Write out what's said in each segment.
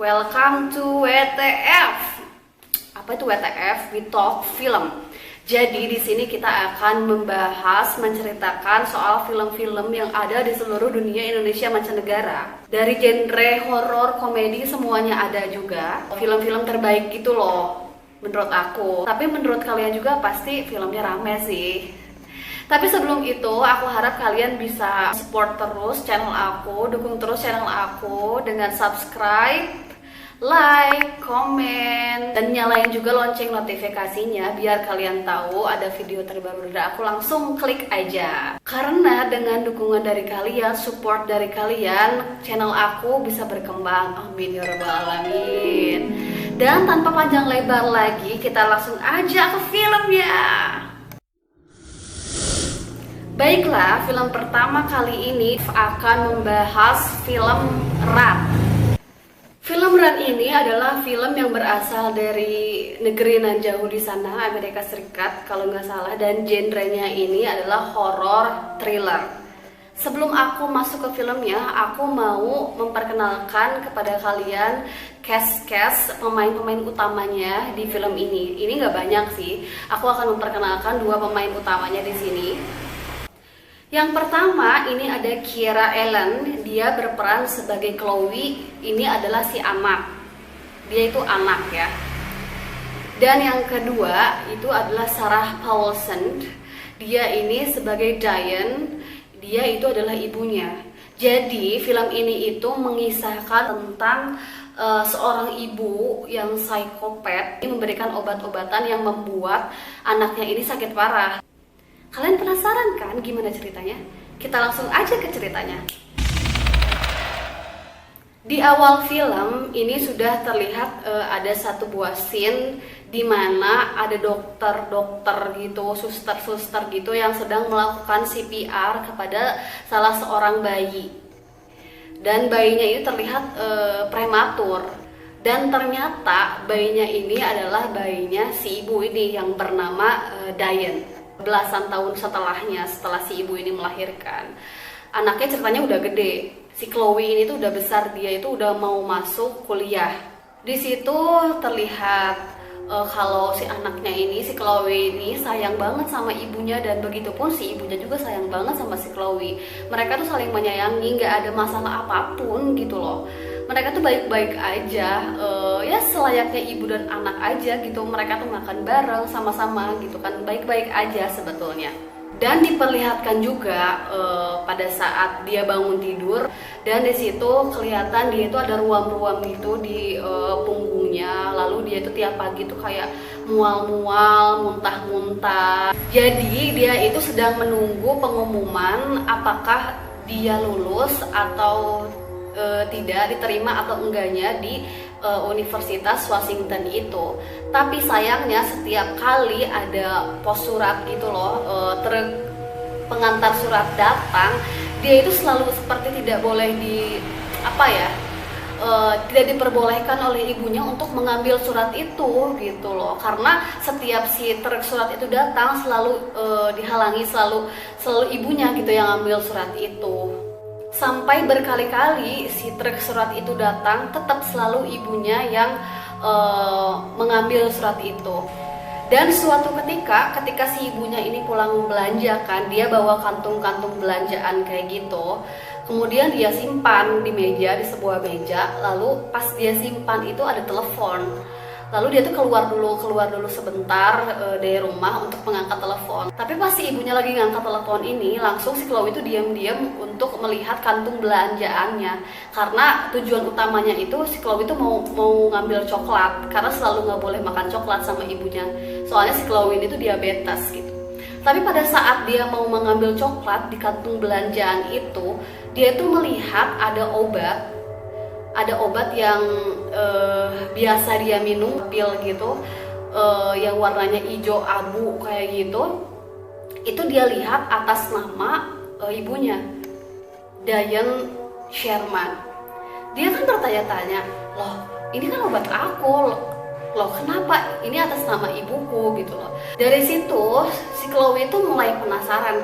Welcome to WTF. Apa itu WTF? We Talk Film. Jadi di sini kita akan membahas, menceritakan soal film-film yang ada di seluruh dunia Indonesia mancanegara. Dari genre horor, komedi semuanya ada juga. Film-film terbaik gitu loh menurut aku. Tapi menurut kalian juga pasti filmnya rame sih. Tapi sebelum itu, aku harap kalian bisa support terus channel aku, dukung terus channel aku dengan subscribe, like, komen, dan nyalain juga lonceng notifikasinya biar kalian tahu ada video terbaru dari aku, langsung klik aja. Karena dengan dukungan dari kalian, support dari kalian, channel aku bisa berkembang. Amin ya rabbal alamin. Dan tanpa panjang lebar lagi, kita langsung aja ke filmnya. Baiklah, film pertama kali ini akan membahas film Rat. Film Rat ini adalah film yang berasal dari negeri nan jauh di sana, Amerika Serikat kalau nggak salah, dan genrenya ini adalah horror thriller. Sebelum aku masuk ke filmnya, aku mau memperkenalkan kepada kalian cast pemain-pemain utamanya di film ini. Ini nggak banyak sih, aku akan memperkenalkan dua pemain utamanya di sini. Yang pertama ini ada Kiera Ellen, dia berperan sebagai Chloe. Ini adalah si anak, dia itu anak ya. Dan yang kedua itu adalah Sarah Paulson, dia ini sebagai Diane, dia itu adalah ibunya. Jadi film ini itu mengisahkan tentang seorang ibu yang psikopat memberikan obat-obatan yang membuat anaknya ini sakit parah. Kalian penasaran kan gimana ceritanya? Kita langsung aja ke ceritanya. Di awal film ini sudah terlihat ada satu buah scene di mana ada dokter gitu, suster gitu yang sedang melakukan CPR kepada salah seorang bayi. Dan bayinya itu terlihat prematur. Dan ternyata bayinya ini adalah bayinya si ibu ini yang bernama Diane. Belasan tahun setelah si ibu ini melahirkan, anaknya ceritanya udah gede. Si Chloe ini tuh udah besar, dia itu udah mau masuk kuliah. Di situ terlihat kalau si anaknya ini, si Chloe ini sayang banget sama ibunya, dan begitupun si ibunya juga sayang banget sama si Chloe. Mereka tuh saling menyayangi, nggak ada masalah apapun gitu loh. Mereka tuh baik-baik aja, ya selayaknya ibu dan anak aja gitu. Mereka tuh makan bareng sama-sama gitu kan, baik-baik aja sebetulnya. Dan diperlihatkan juga pada saat dia bangun tidur, dan di situ kelihatan dia itu ada ruam-ruam gitu di punggungnya. Lalu dia itu tiap pagi tuh kayak mual-mual, muntah-muntah. Jadi dia itu sedang menunggu pengumuman apakah dia lulus atau tidak, diterima atau enggaknya di Universitas Washington itu. Tapi sayangnya setiap kali ada pos surat gitu loh, truk pengantar surat datang, dia itu selalu seperti tidak boleh tidak diperbolehkan oleh ibunya untuk mengambil surat itu gitu loh. Karena setiap si truk surat itu datang selalu dihalangi, selalu ibunya gitu yang ambil surat itu. Sampai berkali-kali si truk surat itu datang, tetap selalu ibunya yang mengambil surat itu. Dan suatu ketika si ibunya ini pulang belanja kan, dia bawa kantung-kantung belanjaan kayak gitu. Kemudian dia simpan di meja, di sebuah meja. Lalu pas dia simpan itu ada telepon. Lalu dia tuh keluar dulu sebentar dari rumah untuk mengangkat telepon. Tapi pas si ibunya lagi ngangkat telepon ini, langsung si Chloe itu diam-diam untuk melihat kantung belanjaannya. Karena tujuan utamanya itu si Chloe itu mau ngambil coklat, karena selalu nggak boleh makan coklat sama ibunya. Soalnya si Chloe ini tuh diabetes gitu. Tapi pada saat dia mau mengambil coklat di kantung belanjaan itu, dia tuh melihat ada obat yang biasa dia minum, pil gitu, yang warnanya hijau abu kayak gitu. Itu dia lihat atas nama ibunya, Diane Sherman. Dia kan bertanya-tanya, loh ini kan obat aku, loh kenapa ini atas nama ibuku gitu loh. Dari situ si Chloe itu mulai penasaran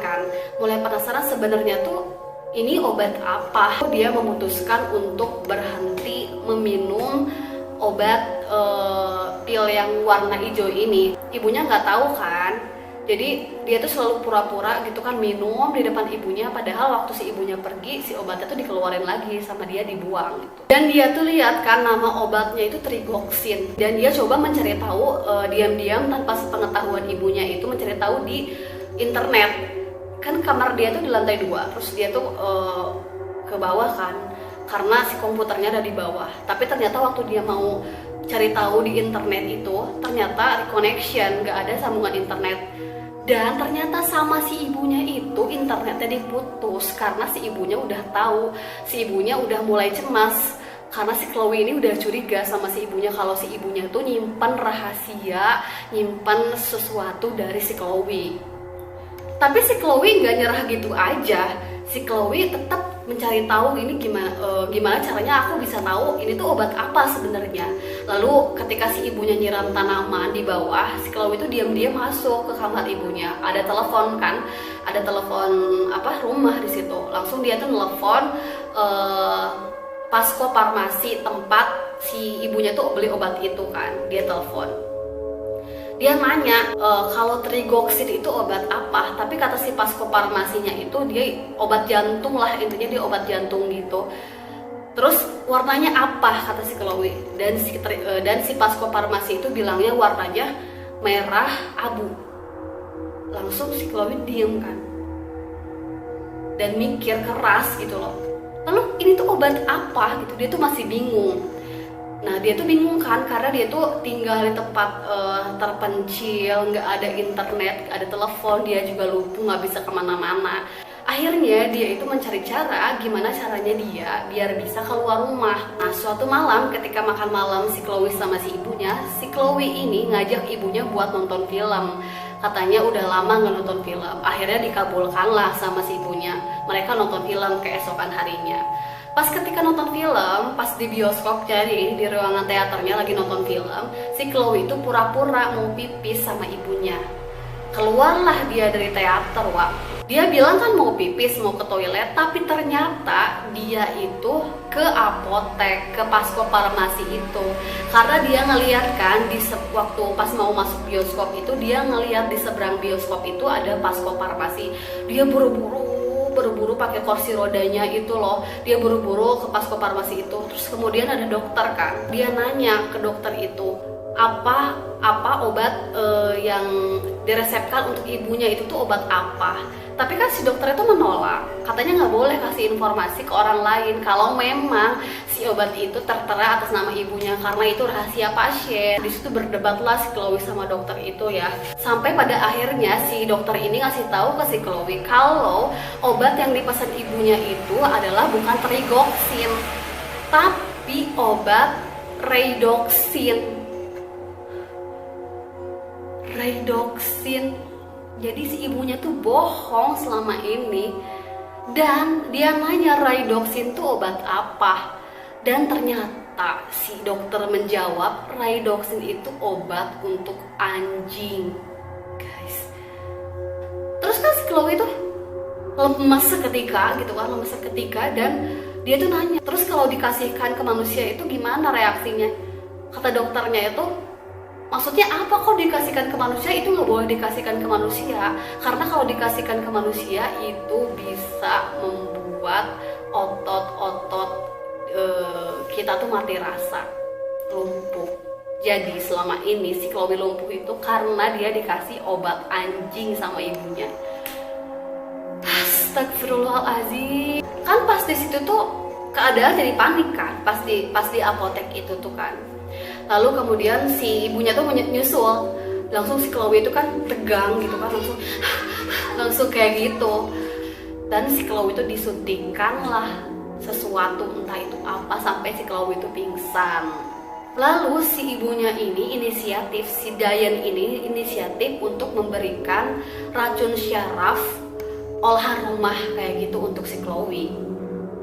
sebenarnya tuh ini obat apa. Dia memutuskan untuk berhenti meminum obat pil yang warna hijau ini. Ibunya nggak tahu kan, jadi dia tuh selalu pura-pura gitu kan minum di depan ibunya, padahal waktu si ibunya pergi si obatnya tuh dikeluarin lagi sama dia, dibuang gitu. Dan dia tuh lihat kan nama obatnya itu Trigoxin, dan dia coba mencari tahu diam-diam tanpa sepengetahuan ibunya itu, mencari tahu di internet. Kan kamar dia tuh di lantai 2, terus dia tuh ke bawah kan, karena si komputernya ada di bawah. Tapi ternyata waktu dia mau cari tahu di internet itu, ternyata connection, nggak ada sambungan internet. Dan ternyata sama si ibunya itu internetnya diputus, karena si ibunya udah tahu, si ibunya udah mulai cemas, karena si Chloe ini udah curiga sama si ibunya kalau si ibunya tuh nyimpan rahasia, nyimpan sesuatu dari si Chloe. Tapi si Chloe nggak nyerah gitu aja, si Chloe tetap mencari tahu ini gimana caranya aku bisa tahu ini tuh obat apa sebenarnya. Lalu ketika si ibunya nyiram tanaman di bawah, si Chloe itu diam-diam masuk ke kamar ibunya. Ada telepon kan, ada telepon rumah di situ. Langsung dia tuh nelfon Pasco Farmasi tempat si ibunya tuh beli obat itu kan. Dia telepon. Dia nanya kalau Trigoxin itu obat apa, tapi kata si Pasco Farmasinya itu dia obat jantung lah, intinya dia obat jantung gitu. Terus warnanya apa kata si Chloe, dan si Pasco Farmasi itu bilangnya warnanya merah abu. Langsung si Chloe diem kan, dan mikir keras gitu loh. Lalu ini tuh obat apa gitu, dia tuh masih bingung. Nah dia tuh bingung kan, karena dia tuh tinggal di tempat terpencil, nggak ada internet, nggak ada telepon, dia juga lumpuh, nggak bisa kemana-mana. Akhirnya dia itu mencari cara gimana caranya dia biar bisa keluar rumah. Nah suatu malam ketika makan malam si Chloe sama si ibunya, si Chloe ini ngajak ibunya buat nonton film. Katanya udah lama nggak nonton film. Akhirnya dikabulkan lah sama si ibunya. Mereka nonton film keesokan harinya. Pas ketika nonton film, pas di bioskop, jadi di ruangan teaternya lagi nonton film, si Chloe itu pura-pura mau pipis sama ibunya. Keluarlah dia dari teater, Wak. Dia bilang kan mau pipis, mau ke toilet, tapi ternyata dia itu ke apotek, ke Pasco Farmasi itu. Karena dia ngeliat kan, waktu pas mau masuk bioskop itu, dia ngeliat di seberang bioskop itu ada Pasco Farmasi. Dia buru-buru pakai kursi rodanya itu loh, dia buru-buru ke Pasco Farmasi itu. Terus kemudian ada dokter kan, dia nanya ke dokter itu apa obat yang diresepkan untuk ibunya itu tuh obat apa. Tapi kan si dokter itu menolak, katanya nggak boleh kasih informasi ke orang lain kalau memang si obat itu tertera atas nama ibunya, karena itu rahasia pasien. Di situ berdebatlah si Chloe sama dokter itu ya, sampai pada akhirnya si dokter ini ngasih tahu ke si Chloe kalau obat yang dipesan ibunya itu adalah bukan Trigoxin, tapi obat Redoxin. Jadi si ibunya tuh bohong selama ini. Dan dia nanya Redoxin tuh obat apa. Dan ternyata si dokter menjawab Redoxin itu obat untuk anjing, guys. Terus kan si Chloe tuh lemes seketika dan dia tuh nanya, terus kalau dikasihkan ke manusia itu gimana reaksinya? Kata dokternya itu, maksudnya apa kok dikasihkan ke manusia? Itu nggak boleh dikasihkan ke manusia, karena kalau dikasihkan ke manusia itu bisa membuat otot-otot kita tuh mati rasa, lumpuh. Jadi selama ini si Chloe lumpuh itu karena dia dikasih obat anjing sama ibunya. Astagfirullahaladzim. Kan pas di situ tuh keadaan jadi panik kan, pas di apotek itu tuh kan. Lalu kemudian si ibunya tuh nyusul, langsung si Chloe itu kan tegang gitu kan, langsung kayak gitu. Dan si Chloe itu disuntikkan lah sesuatu, entah itu apa, sampai si Chloe itu pingsan. Lalu si ibunya ini inisiatif, si Diane ini inisiatif untuk memberikan racun syaraf olahan rumah kayak gitu untuk si Chloe.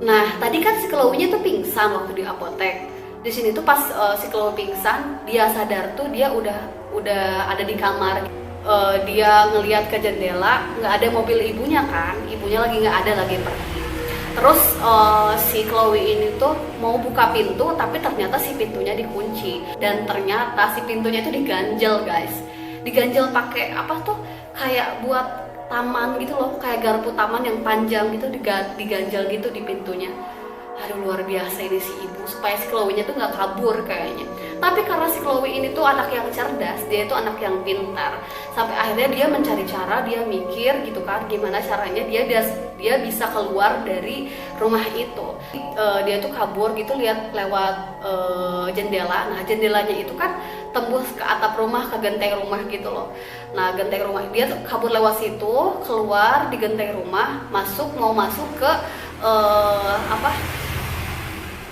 Nah tadi kan si Chloe-nya tuh pingsan waktu di apotek. Di sini tuh pas si Chloe pingsan, dia sadar tuh dia udah ada di kamar. Dia ngelihat ke jendela, nggak ada mobil ibunya kan, ibunya lagi nggak ada, lagi pergi. Terus si Chloe ini tuh mau buka pintu, tapi ternyata si pintunya dikunci. Dan ternyata si pintunya itu diganjel guys. Diganjel pakai apa tuh, kayak buat taman gitu loh, kayak garpu taman yang panjang gitu, diganjel gitu di pintunya. Aduh, luar biasa ini si ibu, supaya si Chloe-nya tuh nggak kabur kayaknya. Tapi karena si Chloe ini tuh anak yang cerdas, dia itu anak yang pintar, sampai akhirnya dia mencari cara, dia mikir gitu kan, gimana caranya dia bisa keluar dari rumah itu. Dia tuh kabur gitu, lihat lewat jendela. Nah, jendelanya itu kan tembus ke atap rumah, ke genteng rumah gitu loh. Nah, genteng rumah, dia tuh kabur lewat situ, keluar di genteng rumah, mau masuk ke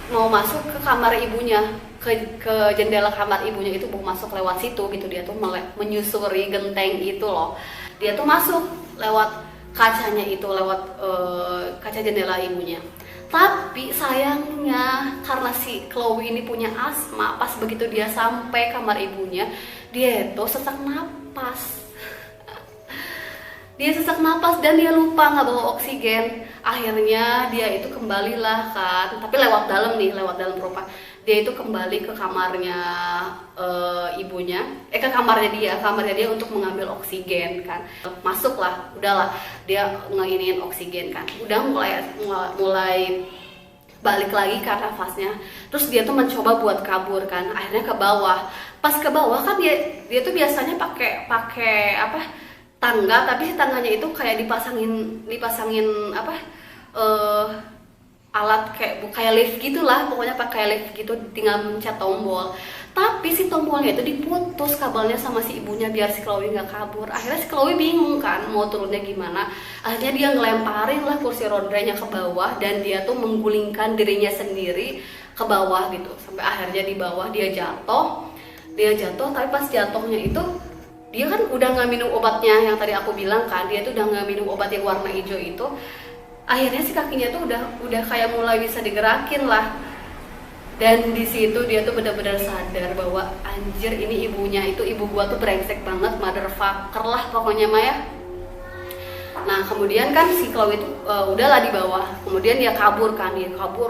mau masuk ke kamar ibunya, ke jendela kamar ibunya itu, mau masuk lewat situ gitu. Dia tuh menyusuri genteng itu loh. Dia tuh masuk lewat kacanya itu, lewat kaca jendela ibunya. Tapi sayangnya karena si Chloe ini punya asma, pas begitu dia sampai kamar ibunya, dia itu sesak napas. Dia sesak napas dan dia lupa nggak bawa oksigen. Akhirnya dia itu kembalilah kan, tapi lewat dalam rumah. Dia itu kembali ke kamarnya ibunya, ke kamarnya dia untuk mengambil oksigen kan. Masuklah, udahlah dia ngeiniin oksigen kan. Udah mulai balik lagi ke nafasnya. Terus dia tuh mencoba buat kabur kan. Akhirnya ke bawah. Pas ke bawah kan dia tuh biasanya pakai tangga, tapi si tangganya itu kayak dipasangin alat kayak lift gitulah, pokoknya pakai lift gitu, tinggal mencet tombol. Tapi si tombolnya itu diputus kabelnya sama si ibunya biar si Chloe nggak kabur. Akhirnya si Chloe bingung kan mau turunnya gimana. Akhirnya dia ngelemparin lah kursi rodanya ke bawah, dan dia tuh menggulingkan dirinya sendiri ke bawah gitu, sampai akhirnya di bawah dia jatuh. Tapi pas jatuhnya itu dia kan udah nggak minum obatnya yang tadi aku bilang kan, dia tuh udah nggak minum obat yang warna hijau itu. Akhirnya si kakinya tuh udah kayak mulai bisa digerakin lah. Dan di situ dia tuh benar-benar sadar bahwa anjir, ini ibu gua tuh brengsek banget, motherfucker lah pokoknya Maya. Nah, kemudian kan si Chloe itu udahlah di bawah. Kemudian dia kabur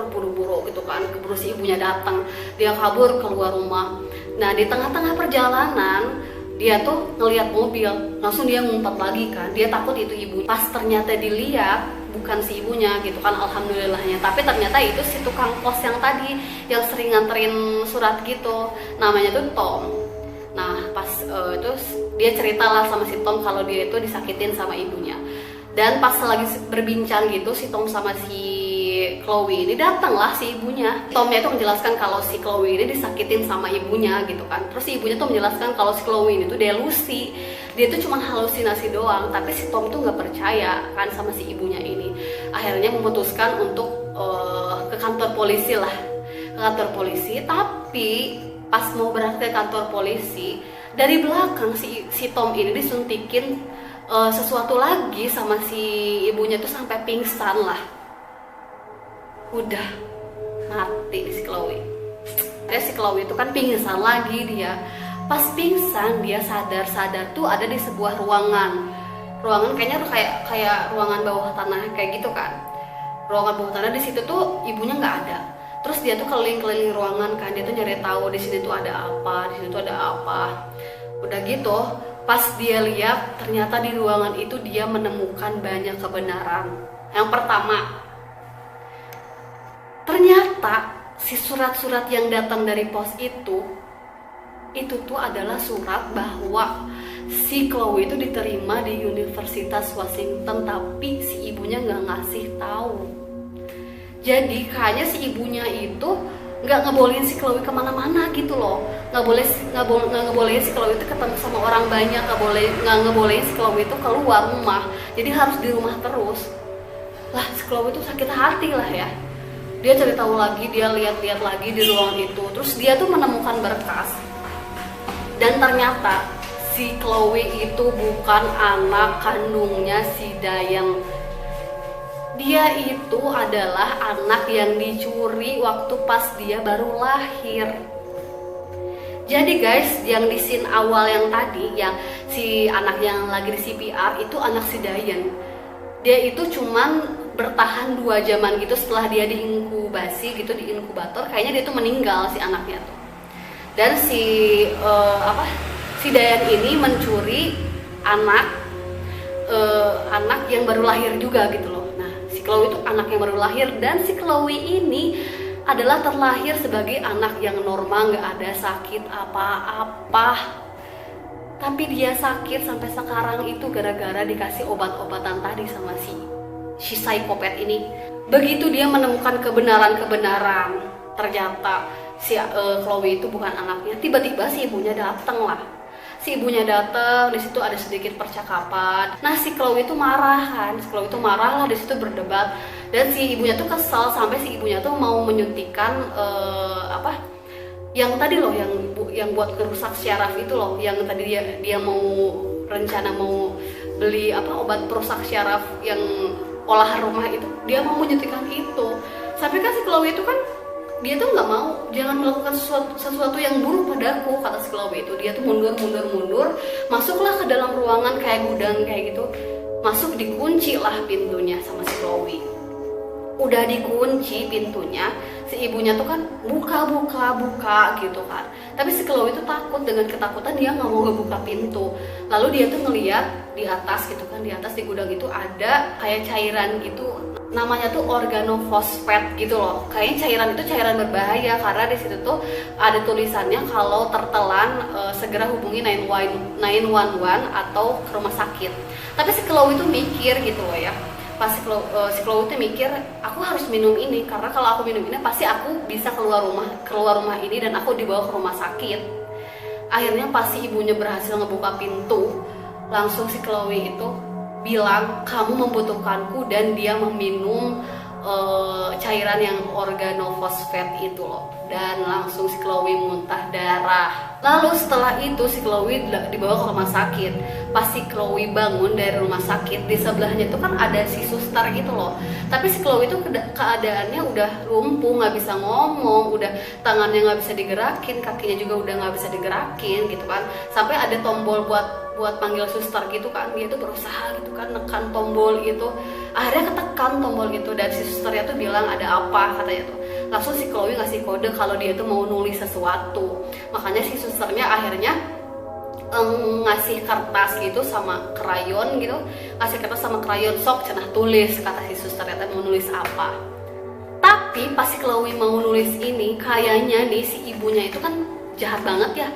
buru-buru gitu kan, keburu si ibunya datang. Dia kabur keluar rumah. Nah, di tengah-tengah perjalanan dia tuh ngelihat mobil, langsung dia ngumpet lagi kan. Dia takut itu ibu. Pas ternyata dilihat bukan si ibunya gitu kan, alhamdulillahnya. Tapi ternyata itu si tukang pos yang tadi yang sering nganterin surat gitu, namanya tuh Tom. Nah, pas terus dia ceritalah sama si Tom kalau dia itu disakitin sama ibunya. Dan pas lagi berbincang gitu si Tom sama si Chloe ini, datanglah si ibunya. Tomnya itu menjelaskan kalau si Chloe ini disakitin sama ibunya gitu kan. Terus si ibunya tuh menjelaskan kalau si Chloe ini tuh delusi, dia tuh cuma halusinasi doang. Tapi si Tom tuh nggak percaya kan sama si ibunya ini. Akhirnya memutuskan untuk ke kantor polisi lah, ke kantor polisi. Tapi pas mau berangkat ke kantor polisi, dari belakang si Tom ini disuntikin sesuatu lagi sama si ibunya tuh sampai pingsan lah. Udah mati si Chloe. Si Chloe itu kan pingsan lagi dia. Pas pingsan dia sadar tuh ada di sebuah ruangan kayaknya tuh kayak ruangan bawah tanah kayak gitu kan. Ruangan bawah tanah, di situ tuh ibunya nggak ada. Terus dia tuh keliling ruangan kan, dia tuh nyari tahu di sini tuh ada apa, di sini tuh ada apa. Udah gitu, pas dia lihat ternyata di ruangan itu dia menemukan banyak kebenaran. Yang pertama, ternyata si surat-surat yang datang dari pos itu tuh adalah surat bahwa si Chloe itu diterima di Universitas Washington, tapi si ibunya nggak ngasih tahu. Jadi kayaknya si ibunya itu nggak ngebolehin si Chloe kemana-mana gitu loh, nggak ngebolehin si Chloe itu ketemu sama orang banyak, nggak ngebolehin si Chloe itu keluar rumah, jadi harus di rumah terus. Lah si Chloe itu sakit hati lah ya. Dia cari tahu lagi, dia lihat-lihat lagi di ruangan itu, terus dia tuh menemukan berkas. Dan ternyata si Chloe itu bukan anak kandungnya si Diane. Dia itu adalah anak yang dicuri waktu pas dia baru lahir. Jadi guys, yang di scene awal yang tadi, yang si anak yang lagi di CPR itu anak si Diane. Dia itu cuman bertahan 2 jaman gitu setelah dia diinkubasi gitu, di inkubator, kayaknya dia tuh meninggal si anaknya tuh. Dan si Dayan ini mencuri anak yang baru lahir juga gitu loh. Nah, si Chloe itu anak yang baru lahir, dan si Chloe ini adalah terlahir sebagai anak yang normal, nggak ada sakit apa-apa. Tapi dia sakit sampai sekarang itu gara-gara dikasih obat-obatan tadi sama si psikopat ini. Begitu dia menemukan kebenaran, ternyata si Chloe itu bukan anaknya. Tiba-tiba si ibunya datang lah. Si ibunya datang, di situ ada sedikit percakapan. Nah, si Chloe itu marah kan. Si Chloe itu marah lah, di situ berdebat. Dan si ibunya tuh kesel sampai si ibunya tuh mau menyuntikkan yang tadi loh, yang buat kerusak syaraf itu loh, yang tadi dia mau rencana mau beli obat perusak syaraf yang olahan rumah itu, dia mau menyuntikkan itu. Sampai kan si Chloe itu kan dia tuh nggak mau, jangan melakukan sesuatu yang buruk padaku, kata si Chloe itu. Dia tuh mundur, masuklah ke dalam ruangan kayak gudang kayak gitu, masuk, dikunci lah pintunya sama si Chloe. Udah dikunci pintunya, si ibunya tuh kan buka gitu kan. Tapi si Chloe itu takut, dengan ketakutan dia nggak mau ngebuka pintu. Lalu dia tuh ngeliat di atas gitu kan, di atas di gudang itu ada kayak cairan gitu, namanya tuh organofosfat gitu loh. Kayaknya cairan itu cairan berbahaya, karena di situ tuh ada tulisannya kalau tertelan segera hubungi 911 atau ke rumah sakit. Tapi si Chloe itu mikir gitu loh ya. Pas si Chloe itu mikir, aku harus minum ini karena kalau aku minum ini pasti aku bisa keluar rumah ini dan aku dibawa ke rumah sakit. Akhirnya pas si ibunya berhasil ngebuka pintu, langsung si Chloe itu bilang, kamu membutuhkanku, dan dia meminum cairan yang organofosfat itu loh. Dan langsung si Chloe muntah darah. Lalu setelah itu si Chloe dibawa ke rumah sakit. Pas si Chloe bangun dari rumah sakit, di sebelahnya itu kan ada si suster gitu loh. Tapi si Chloe itu keadaannya udah lumpuh, nggak bisa ngomong, udah tangannya nggak bisa digerakin, kakinya juga udah nggak bisa digerakin gitu kan. Sampai ada tombol buat panggil suster gitu kan. Dia tuh berusaha gitu kan nekan tombol itu. Akhirnya ketekan tombol itu, dan si susternya tuh bilang ada apa katanya tuh. Langsung si Chloe ngasih kode kalau dia tuh mau nulis sesuatu. Makanya si susternya akhirnya ngasih kertas gitu sama krayon gitu, sok cenah tulis, kata si susternya tuh mau nulis apa. Tapi pas si Chloe mau nulis ini, kayaknya nih si ibunya itu kan jahat banget ya.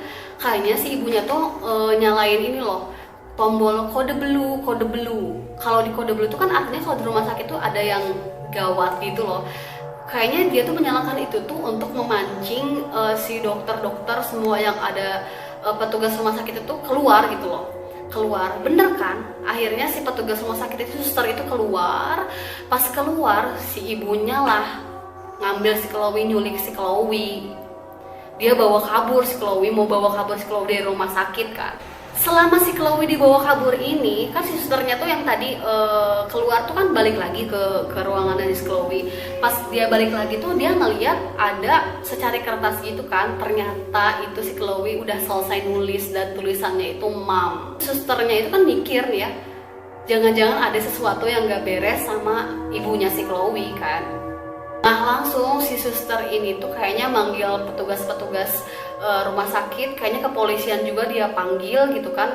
Kayaknya si ibunya tuh nyalain ini loh, tombol kode blue. Kalau di kode blue itu kan artinya kalau di rumah sakit tuh ada yang gawat gitu loh. Kayaknya dia tuh menyalakan itu tuh untuk memancing si dokter-dokter semua yang ada, petugas rumah sakit itu keluar gitu loh. Keluar, bener kan? Akhirnya si petugas rumah sakit itu, suster itu keluar. Pas keluar, si ibunya lah ngambil si Chloe, nyulik si Chloe. Dia bawa kabur si Chloe, mau bawa kabur si Chloe dari rumah sakit kan. Selama si Chloe dibawa kabur ini, kan si susternya tuh yang tadi keluar tuh kan balik lagi ke ruangan dari si Chloe. Pas dia balik lagi tuh dia ngeliat ada secari kertas gitu kan. Ternyata itu si Chloe udah selesai nulis dan tulisannya itu Mom. Susternya itu kan mikir nih ya, jangan-jangan ada sesuatu yang gak beres sama ibunya si Chloe kan. Nah langsung si suster ini tuh kayaknya manggil petugas-petugas rumah sakit, kayaknya kepolisian juga dia panggil gitu kan,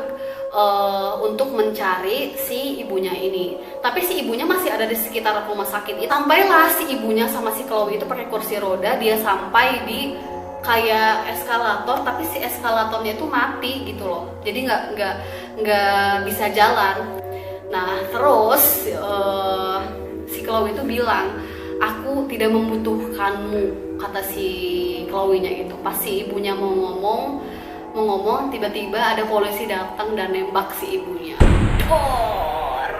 untuk mencari si ibunya ini. Tapi si ibunya masih ada di sekitar rumah sakit itu. Sampailah si ibunya sama si Chloe itu pakai kursi roda, dia sampai di kayak eskalator, tapi si eskalatornya itu mati gitu loh, jadi nggak bisa jalan. Nah terus si Chloe itu bilang, aku tidak membutuhkanmu, kata si Chloe-nya itu. Pas si ibunya mau ngomong, tiba-tiba ada polisi datang dan nembak si ibunya. Dor!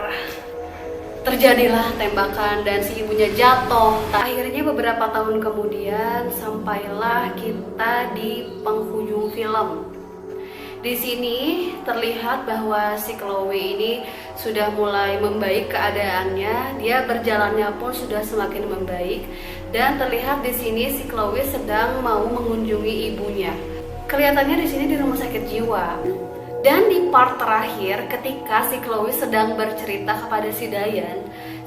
Terjadilah tembakan dan si ibunya jatuh. Akhirnya beberapa tahun kemudian sampailah kita di penghujung film. Di sini terlihat bahwa si Chloe ini sudah mulai membaik keadaannya, dia berjalannya pun sudah semakin membaik, dan terlihat di sini si Chloe sedang mau mengunjungi ibunya. Kelihatannya di sini di rumah sakit jiwa. Dan di part terakhir, ketika si Chloe sedang bercerita kepada si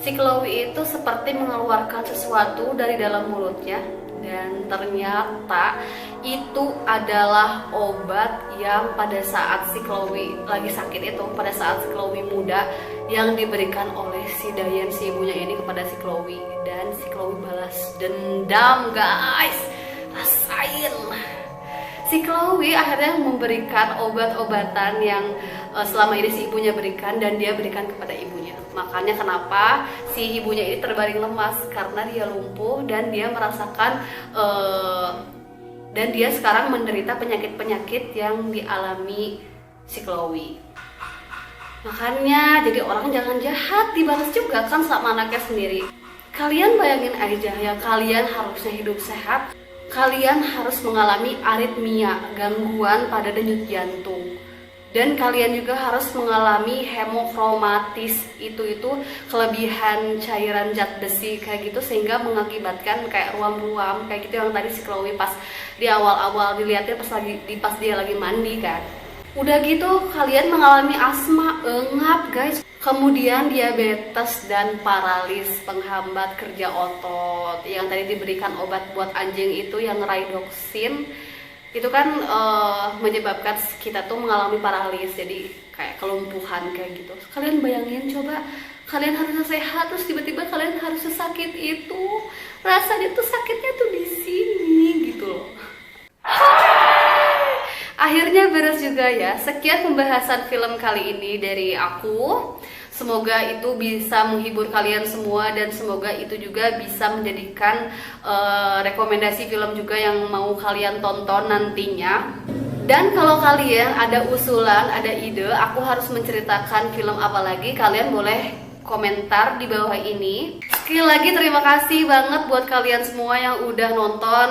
Si Chloe itu seperti mengeluarkan sesuatu dari dalam mulutnya, dan ternyata itu adalah obat yang pada saat si Chloe lagi sakit itu, pada saat si Chloe muda, yang diberikan oleh si Diane, si ibunya ini, kepada si Chloe. Dan si Chloe balas dendam, guys. Rasain. Si Chloe akhirnya memberikan obat-obatan yang selama ini si ibunya berikan, dan dia berikan kepada ibunya. Makanya kenapa si ibunya ini terbaring lemas, karena dia lumpuh dan dia merasakan dan dia sekarang menderita penyakit-penyakit yang dialami si Chloe. Makanya jadi orang jangan jahat, dibalas juga kan sama anaknya sendiri. Kalian bayangin aja ya, kalian harusnya hidup sehat, kalian harus mengalami aritmia, gangguan pada denyut jantung, dan kalian juga harus mengalami hemokromatis, itu kelebihan cairan zat besi kayak gitu, sehingga mengakibatkan kayak ruam-ruam kayak gitu yang tadi si Chloe pas di awal-awal dilihatnya pas dia lagi mandi kan. Udah gitu kalian mengalami asma, engap guys, kemudian diabetes dan paralis, penghambat kerja otot. Yang tadi diberikan obat buat anjing itu yang raidoxin, itu kan menyebabkan kita tuh mengalami paralis, jadi kayak kelumpuhan kayak gitu. Kalian bayangin coba, kalian harusnya sehat terus tiba-tiba kalian harus sesakit itu. Rasanya tuh sakitnya tuh di sini gitu loh. Akhirnya beres juga ya. Sekian pembahasan film kali ini dari aku. Semoga itu bisa menghibur kalian semua, dan semoga itu juga bisa menjadikan rekomendasi film juga yang mau kalian tonton nantinya. Dan kalau kalian ada usulan, ada ide aku harus menceritakan film apa lagi, kalian boleh komentar di bawah ini. Sekali lagi terima kasih banget buat kalian semua yang udah nonton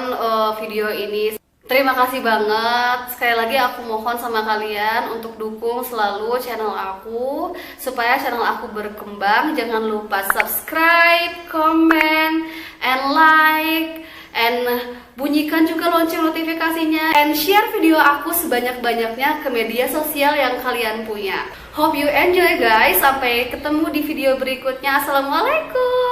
video ini. Terima kasih banget. Sekali lagi aku mohon sama kalian untuk dukung selalu channel aku supaya channel aku berkembang. Jangan lupa subscribe, comment, and like, and bunyikan juga lonceng notifikasinya, and share video aku sebanyak-banyaknya ke media sosial yang kalian punya. Hope you enjoy guys. Sampai ketemu di video berikutnya. Assalamualaikum.